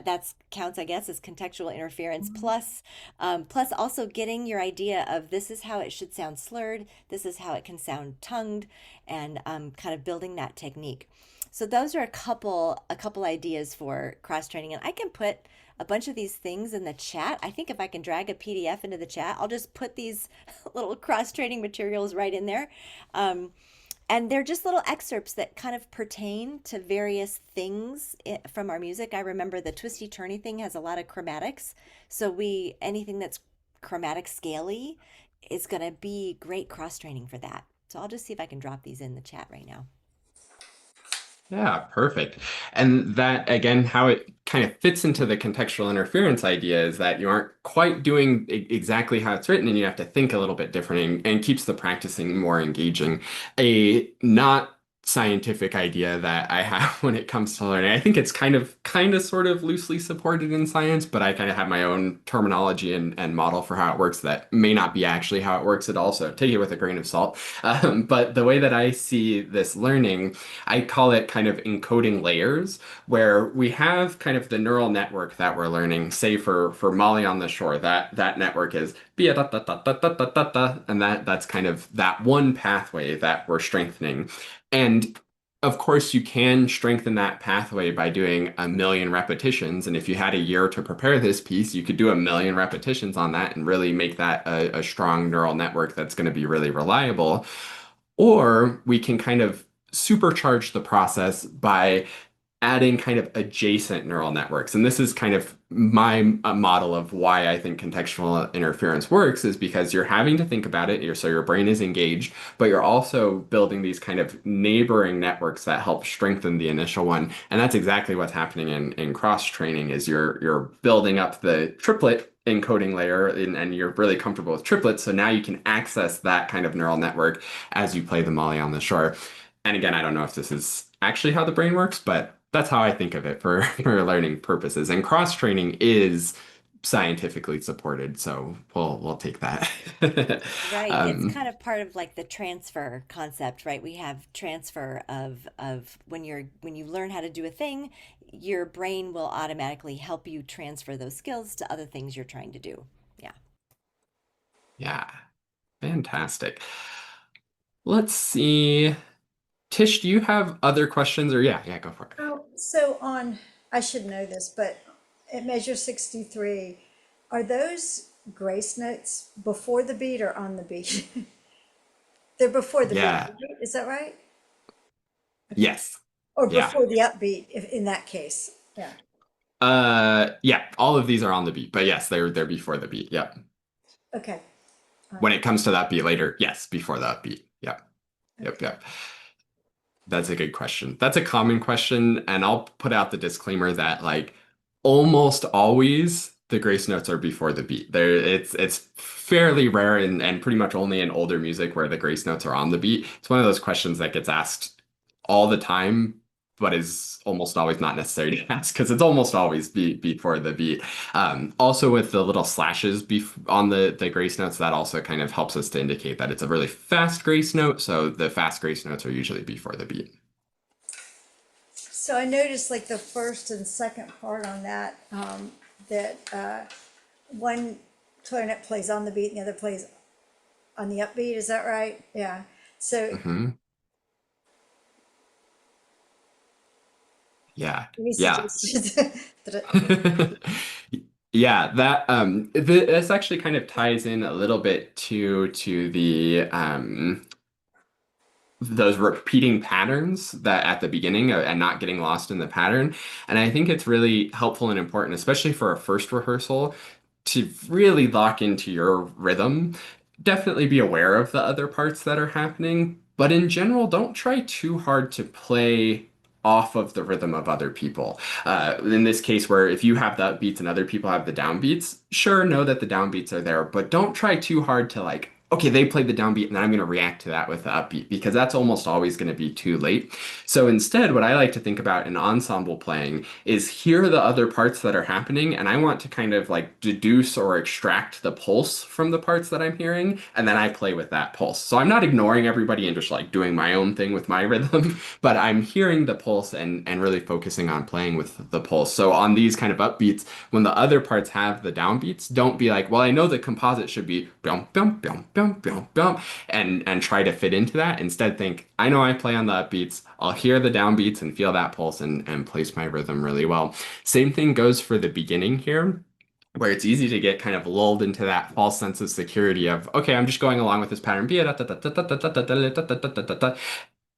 that's counts, I guess, as contextual interference. Plus also getting your idea of, this is how it should sound slurred, this is how it can sound tongued, and kind of building that technique. So those are a couple ideas for cross training, and I can put a bunch of these things in the chat. I think if I can drag a PDF into the chat, I'll just put these little cross training materials right in there. Um, and they're just little excerpts that kind of pertain to various things from our music. I remember the twisty turny thing has a lot of chromatics. So anything that's chromatic scaly is going to be great cross training for that. So I'll just see if I can drop these in the chat right now. Yeah, perfect. And that, again, how it kind of fits into the contextual interference idea is that you aren't quite doing exactly how it's written, and you have to think a little bit different, and keeps the practicing more engaging. A not scientific idea that I have when it comes to learning. I think it's kind of sort of loosely supported in science, but I kind of have my own terminology and model for how it works that may not be actually how it works at all. So take it with a grain of salt. But the way that I see this learning, I call it kind of encoding layers, where we have kind of the neural network that we're learning. Say for Molly on the Shore, that network is be da da da da da da da da, and that's kind of that one pathway that we're strengthening. And of course, you can strengthen that pathway by doing a million repetitions. And if you had a year to prepare this piece, you could do a million repetitions on that and really make that a strong neural network that's going to be really reliable. Or we can kind of supercharge the process by adding kind of adjacent neural networks. And this is kind of my model of why I think contextual interference works, is because you're having to think about it, so your brain is engaged, but you're also building these kind of neighboring networks that help strengthen the initial one. And that's exactly what's happening in cross training, is you're building up the triplet encoding layer, and you're really comfortable with triplets. So now you can access that kind of neural network as you play the Molly on the Shore. And again, I don't know if this is actually how the brain works, but that's how I think of it for, for learning purposes. And cross training is scientifically supported, so we'll take that. Right. It's Um, kind of part of like the transfer concept, right? We have transfer of when you learn how to do a thing, your brain will automatically help you transfer those skills to other things you're trying to do. Yeah. yeah, fantastic. Let's see. Tish, do you have other questions? Or yeah, go for it. Oh, so I should know this, but at measure 63, are those grace notes before the beat or on the beat? They're before the beat, Yeah. right? Is that right? Okay. Yes. Or Yeah. before the upbeat, if in that case. Yeah. Yeah, all of these are on the beat, but yes, they're before the beat. Yep. Okay, all When right, it comes to that beat later, yes, before that beat. Yep. Yep. okay. Yep. That's a good question. That's a common question, and I'll put out the disclaimer that like almost always the grace notes are before the beat. It's fairly rare and pretty much only in older music where the grace notes are on the beat. It's one of those questions that gets asked all the time, but is almost always not necessary to ask because it's almost always before the beat. Also with the little slashes on the grace notes, that also kind of helps us to indicate that it's a really fast grace note. So the fast grace notes are usually before the beat. So I noticed like the first and second part on that, that one clarinet plays on the beat and the other plays on the upbeat. Is that right? Yeah. So Hmm. Yeah. any Yeah. suggestions? Yeah, that this actually kind of ties in a little bit to the those repeating patterns that at the beginning and not getting lost in the pattern. And I think it's really helpful and important, especially for a first rehearsal, to really lock into your rhythm. Definitely be aware of the other parts that are happening, but in general, don't try too hard to play off of the rhythm of other people. In this case, where if you have the upbeats and other people have the downbeats, sure, know that the downbeats are there, but don't try too hard to like, okay, they played the downbeat and I'm going to react to that with the upbeat because that's almost always going to be too late. So instead, what I like to think about in ensemble playing is hear the other parts that are happening, and I want to kind of like deduce or extract the pulse from the parts that I'm hearing, and then I play with that pulse. So I'm not ignoring everybody and just like doing my own thing with my rhythm, but I'm hearing the pulse and really focusing on playing with the pulse. So on these kind of upbeats, when the other parts have the downbeats, don't be like, well, I know the composite should be bum bum bum bum bum bum and try to fit into that. Instead, think, I know I play on the upbeats. I'll hear the downbeats and feel that pulse and place my rhythm really well. Same thing goes for the beginning here, where it's easy to get kind of lulled into that false sense of security of, okay, I'm just going along with this pattern.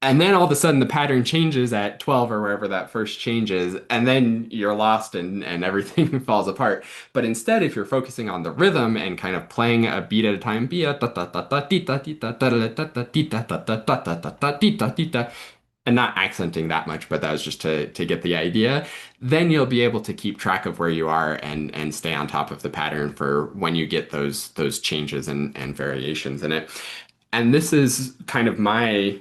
And then all of a sudden the pattern changes at 12 or wherever that first changes, and then you're lost and everything falls apart. But instead, if you're focusing on the rhythm and kind of playing a beat at a time, and not accenting that much, but that was just to get the idea, then you'll be able to keep track of where you are and stay on top of the pattern for when you get those changes and variations in it. And this is kind of my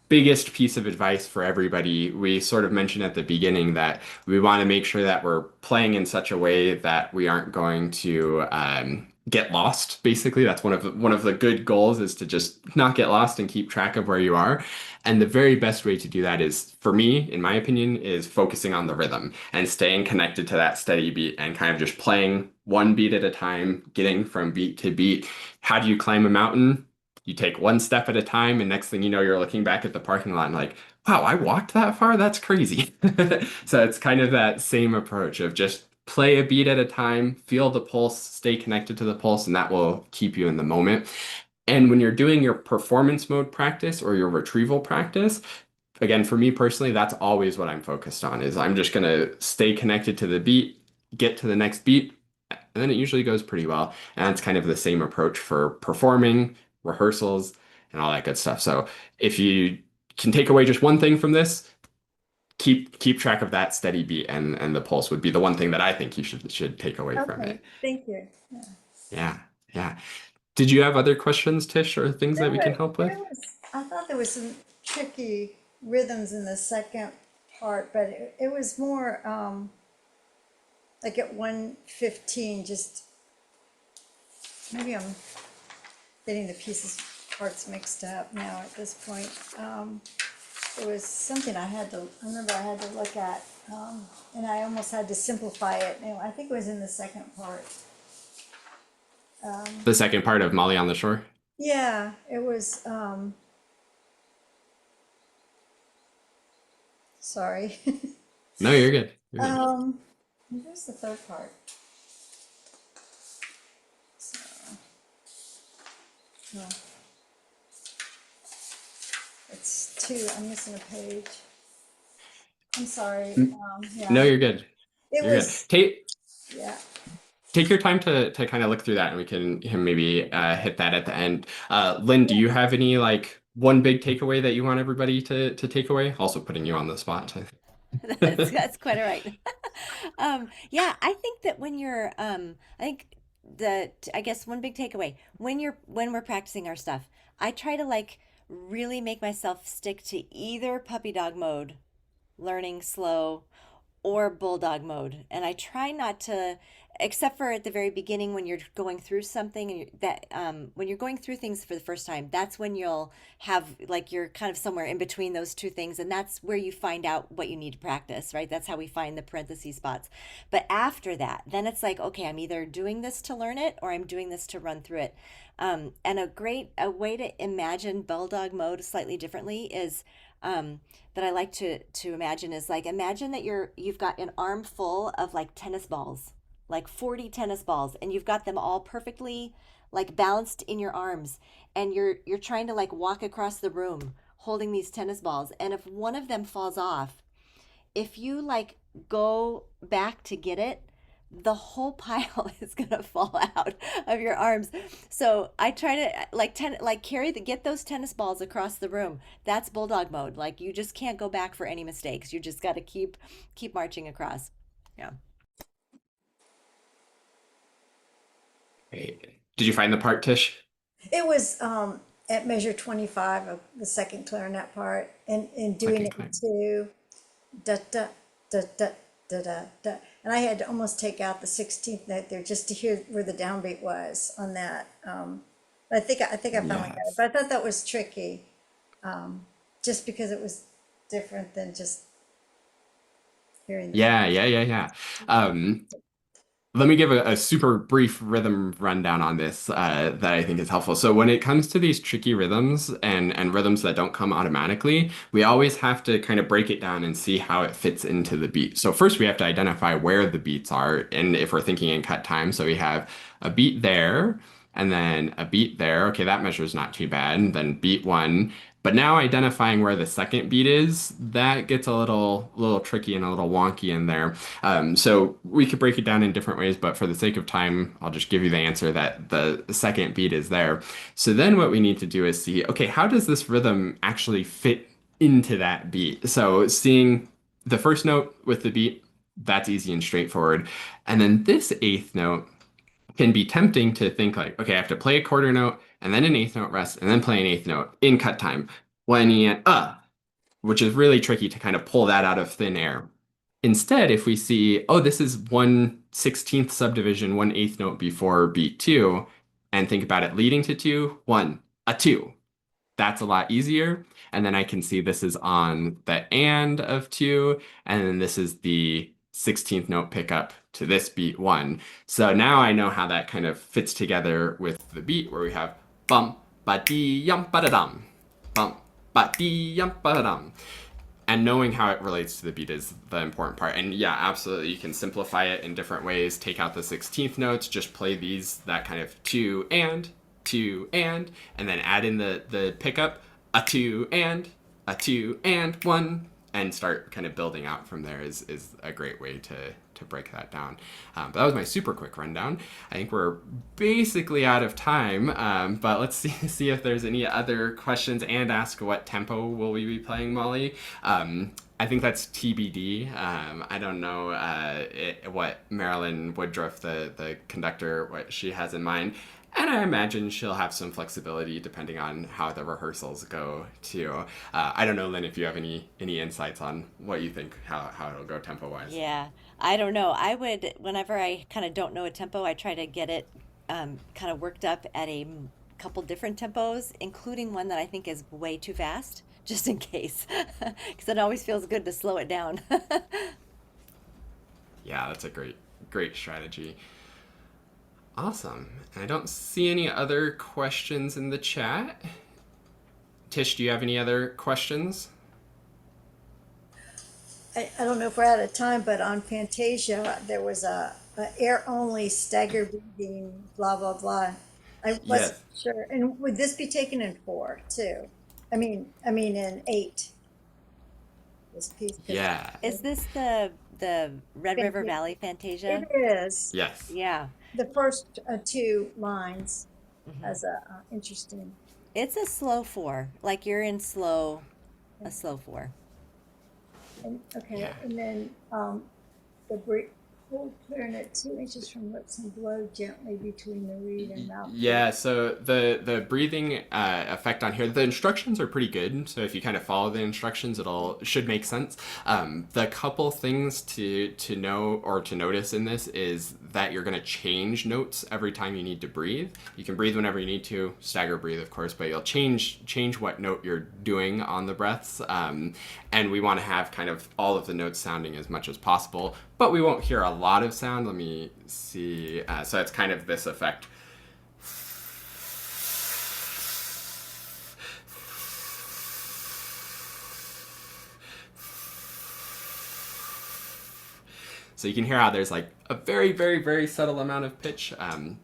biggest piece of advice for everybody. We sort of mentioned at the beginning that we want to make sure that we're playing in such a way that we aren't going to get lost. Basically, that's one of the good goals is to just not get lost and keep track of where you are. And the very best way to do that is, for me, in my opinion, is focusing on the rhythm and staying connected to that steady beat and kind of just playing one beat at a time, getting from beat to beat. How do you climb a mountain? You take one step at a time, and next thing you know, you're looking back at the parking lot and like, wow, I walked that far? That's crazy. So it's kind of that same approach of just play a beat at a time, feel the pulse, stay connected to the pulse, and that will keep you in the moment. And when you're doing your performance mode practice or your retrieval practice, again, for me personally, that's always what I'm focused on is I'm just gonna stay connected to the beat, get to the next beat, and then it usually goes pretty well. And it's kind of the same approach for performing, rehearsals, and all that good stuff. So if you can take away just one thing from this, keep track of that steady beat and the pulse would be the one thing that I think you should take away from Okay, it. thank you. Yeah. Yeah, yeah. Did you have other questions, Tish, or things that we can help with? I thought there was some tricky rhythms in the second part, but it was more, like at 1:15, just, maybe I'm getting the pieces, parts mixed up now at this point. It was something I remember I had to look at, and I almost had to simplify it. And I think it was in the second part. The second part of Molly on the Shore? Yeah, it was, sorry. No, you're good. You're good. Where's the third part? So, no, it's two, I'm missing a page. I'm sorry, No, yeah. you're good. It You're good. was, Take yeah. take your time to kind of look through that, and we can maybe hit that at the end. Lynn, do you have any like one big takeaway that you want everybody to take away? Also putting you on the spot. That's quite all right. Yeah, I think that when you're, I think I guess one big takeaway when we're practicing our stuff, I try to like really make myself stick to either puppy dog mode, learning slow, or bulldog mode. And I try not to, except for at the very beginning when you're going through something and when you're going through things for the first time, that's when you'll have like you're kind of somewhere in between those two things, and that's where you find out what you need to practice, right? That's how we find the parentheses spots. But after that, then it's like, okay, I'm either doing this to learn it or I'm doing this to run through it. And a way to imagine bulldog mode slightly differently is that I like to imagine is like imagine that you've got an armful of like tennis balls, like 40 tennis balls, and you've got them all perfectly like balanced in your arms, and you're trying to like walk across the room holding these tennis balls, and if one of them falls off, if you like go back to get it, the whole pile is gonna fall out of your arms. So I try to like carry the get those tennis balls across the room. That's bulldog mode. Like you just can't go back for any mistakes. You just got to keep marching across. Yeah. Great. Did you find the part, Tish? It was at measure 25 of the second clarinet part, and doing Second it in time. two, da da da da da da da. And I had to almost take out the 16th note there just to hear where the downbeat was on that. I think I finally got it, Yes. but I thought that was tricky, just because it was different than just hearing the. Yeah. Let me give a super brief rhythm rundown on this that I think is helpful. So when it comes to these tricky rhythms and rhythms that don't come automatically, we always have to kind of break it down and see how it fits into the beat. So first we have to identify where the beats are, and if we're thinking in cut time, so we have a beat there and then a beat there. Okay, that measure's not too bad. And then beat one. But now identifying where the second beat is, that gets a little tricky and a little wonky in there. So we could break it down in different ways, but for the sake of time, I'll just give you the answer that the second beat is there. So then what we need to do is see, okay, how does this rhythm actually fit into that beat? So seeing the first note with the beat, that's easy and straightforward. And then this eighth note can be tempting to think like, okay, I have to play a quarter note and then an eighth note rest and then play an eighth note in cut time. When you which is really tricky to kind of pull that out of thin air. Instead, if we see, oh, this is 1/16th subdivision, 1/8 note before beat two, and think about it leading to two, one, a two. That's a lot easier. And then I can see this is on the and of two, and then this is the 16th note pickup to this beat one. So now I know how that kind of fits together with the beat where we have bum, ba dee yum ba da dum, bum, ba dee yum ba da dum. And knowing how it relates to the beat is the important part. And yeah, absolutely, you can simplify it in different ways. Take out the 16th notes, just play these, that kind of two, and then add in the pickup, a two, and one, and start kind of building out from there is a great way to break that down. But that was my super quick rundown. I think we're basically out of time, but let's see if there's any other questions and ask what tempo will we be playing, Molly. I think that's TBD. I don't know what Marilyn Woodruff, the conductor, what she has in mind. And I imagine she'll have some flexibility depending on how the rehearsals go too. I don't know, Lynn, if you have any insights on what you think how it'll go tempo wise. Yeah, I don't know. I would, whenever I kind of don't know a tempo, I try to get it kind of worked up at couple different tempos, including one that I think is way too fast, just in case, because it always feels good to slow it down. Yeah, that's a great strategy. Awesome. And I don't see any other questions in the chat. Tish, do you have any other questions? I don't know if we're out of time, but on Fantasia, there was a air only stagger breathing, blah, blah, blah. I wasn't Yes. sure. And would this be taken in four too? I mean in eight, this piece. 'Cause Yeah. Is this the the Red River Valley It Fantasia? is. Yes. Yeah. The first two lines Hmm. has a interesting. It's a slow four, like you're in slow, a slow four. And Yeah. okay, and then the hold clarinet 2 inches from lips and blow gently between the reed and mouth. Yeah, so the breathing effect on here, the instructions are pretty good. So if you kind of follow the instructions, it'll should make sense. The couple things to know or to notice in this is that you're going to change notes every time you need to breathe. You can breathe whenever you need to, stagger breathe, of course, but you'll change what note you're doing on the breaths. And we want to have kind of all of the notes sounding as much as possible, but we won't hear a lot of sound. Let me see. So it's kind of this effect. So you can hear how there's like a very, very, very subtle amount of pitch,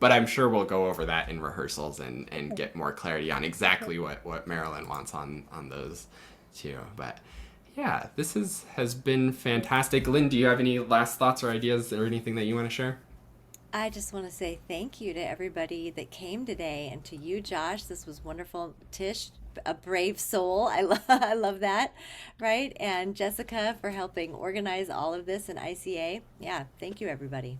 but I'm sure we'll go over that in rehearsals and get more clarity on exactly what Marilyn wants on those too. But yeah, has been fantastic. Lynn, do you have any last thoughts or ideas or anything that you want to share? I just want to say thank you to everybody that came today and to you, Josh. This was wonderful. Tish, a brave soul. I love that. Right? And Jessica for helping organize all of this in ICA. Yeah, thank you, everybody.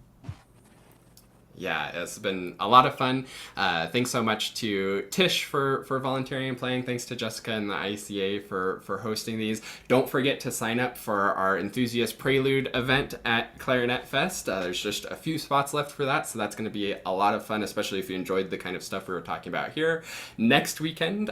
Yeah, it's been a lot of fun. Thanks so much to Tish for volunteering and playing. Thanks to Jessica and the ICA for hosting these. Don't forget to sign up for our Enthusiast Prelude event at Clarinet Fest. There's just a few spots left for that, so that's going to be a lot of fun, especially if you enjoyed the kind of stuff we were talking about here. Next weekend,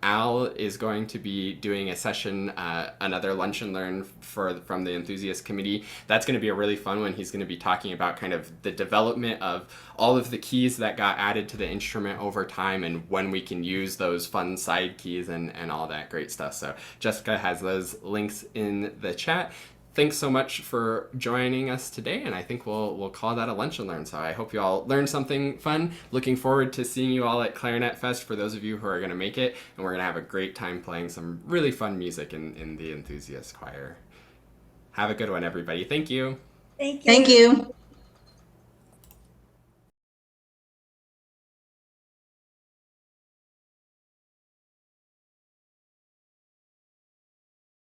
Al is going to be doing a session, another Lunch and Learn from the Enthusiast Committee. That's going to be a really fun one. He's going to be talking about kind of the development of all of the keys that got added to the instrument over time and when we can use those fun side keys and all that great stuff. So Jessica has those links in the chat. Thanks so much for joining us today, and I think we'll call that a lunch and learn. So I hope you all learned something fun. Looking forward to seeing you all at Clarinet Fest for those of you who are going to make it, and we're going to have a great time playing some really fun music in the Enthusiast Choir. Have a good one, everybody. Thank you. Thank Thank you. you.